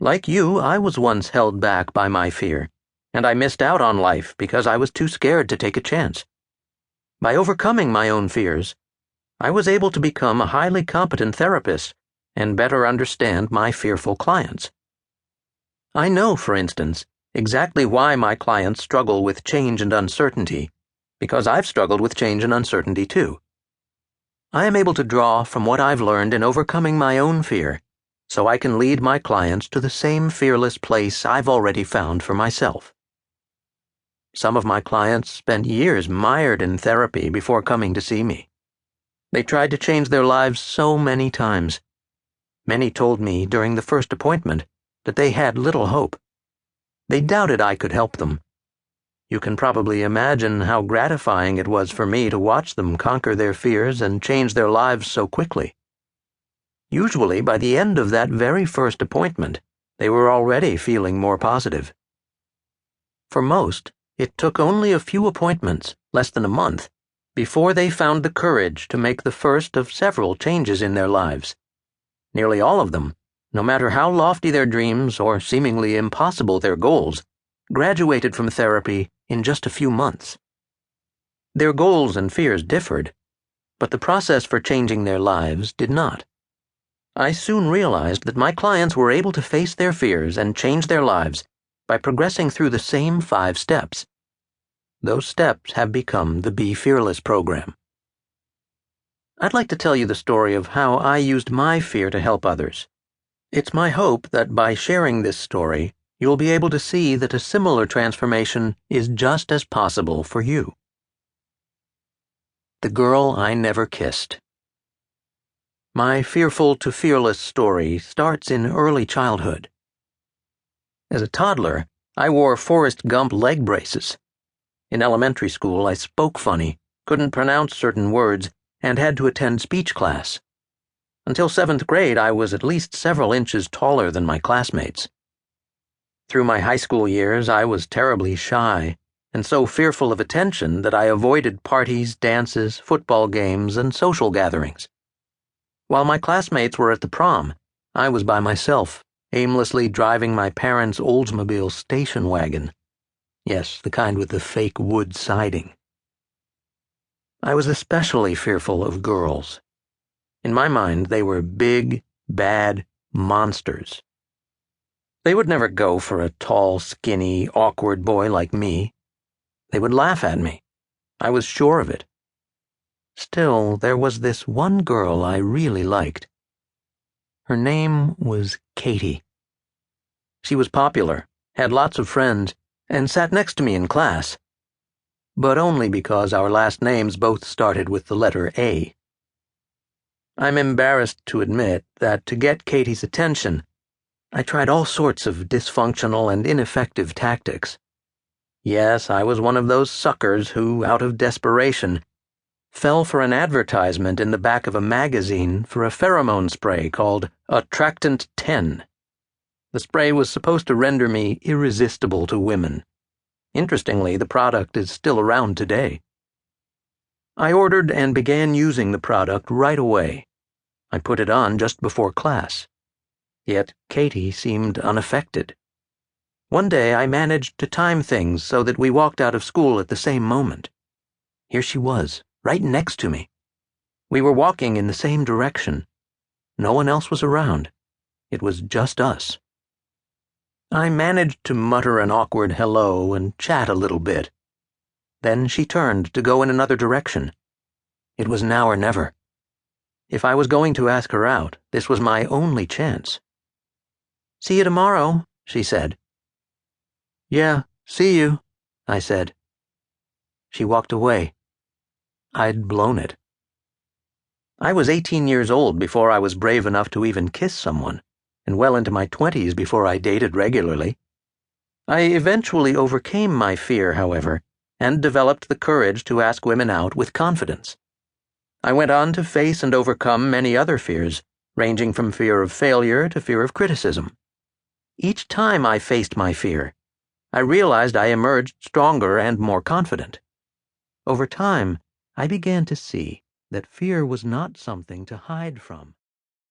Like you, I was once held back by my fear, and I missed out on life because I was too scared to take a chance. By overcoming my own fears, I was able to become a highly competent therapist and better understand my fearful clients. I know, for instance, exactly why my clients struggle with change and uncertainty, because I've struggled with change and uncertainty too. I am able to draw from what I've learned in overcoming my own fear, so I can lead my clients to the same fearless place I've already found for myself. Some of my clients spent years mired in therapy before coming to see me. They tried to change their lives so many times. Many told me during the first appointment that they had little hope. They doubted I could help them. You can probably imagine how gratifying it was for me to watch them conquer their fears and change their lives so quickly. Usually, by the end of that very first appointment, they were already feeling more positive. For most, it took only a few appointments, less than a month, before they found the courage to make the first of several changes in their lives. Nearly all of them, no matter how lofty their dreams or seemingly impossible their goals, graduated from therapy in just a few months. Their goals and fears differed, but the process for changing their lives did not. I soon realized that my clients were able to face their fears and change their lives by progressing through the same 5 steps. Those steps have become the Be Fearless program. I'd like to tell you the story of how I used my fear to help others. It's my hope that by sharing this story, you'll be able to see that a similar transformation is just as possible for you. The Girl I Never Kissed. My fearful to fearless story starts in early childhood. As a toddler, I wore Forrest Gump leg braces. In elementary school, I spoke funny, couldn't pronounce certain words, and had to attend speech class. Until 7th grade, I was at least several inches taller than my classmates. Through my high school years, I was terribly shy, and so fearful of attention that I avoided parties, dances, football games, and social gatherings. While my classmates were at the prom, I was by myself, aimlessly driving my parents' Oldsmobile station wagon. Yes, the kind with the fake wood siding. I was especially fearful of girls. In my mind, they were big, bad monsters. They would never go for a tall, skinny, awkward boy like me. They would laugh at me. I was sure of it. Still, there was this one girl I really liked. Her name was Katie. She was popular, had lots of friends, and sat next to me in class. But only because our last names both started with the letter A. I'm embarrassed to admit that to get Katie's attention, I tried all sorts of dysfunctional and ineffective tactics. Yes, I was one of those suckers who, out of desperation, fell for an advertisement in the back of a magazine for a pheromone spray called Attractant 10. The spray was supposed to render me irresistible to women. Interestingly, the product is still around today. I ordered and began using the product right away. I put it on just before class. Yet Katie seemed unaffected. One day I managed to time things so that we walked out of school at the same moment. Here she was, right next to me. We were walking in the same direction. No one else was around. It was just us. I managed to mutter an awkward hello and chat a little bit. Then she turned to go in another direction. It was now or never. If I was going to ask her out, this was my only chance. "See you tomorrow," she said. "Yeah, see you," I said. She walked away. I'd blown it. I was 18 years old before I was brave enough to even kiss someone, and well into my 20s before I dated regularly. I eventually overcame my fear, however, and developed the courage to ask women out with confidence. I went on to face and overcome many other fears, ranging from fear of failure to fear of criticism. Each time I faced my fear, I realized I emerged stronger and more confident. Over time, I began to see that fear was not something to hide from.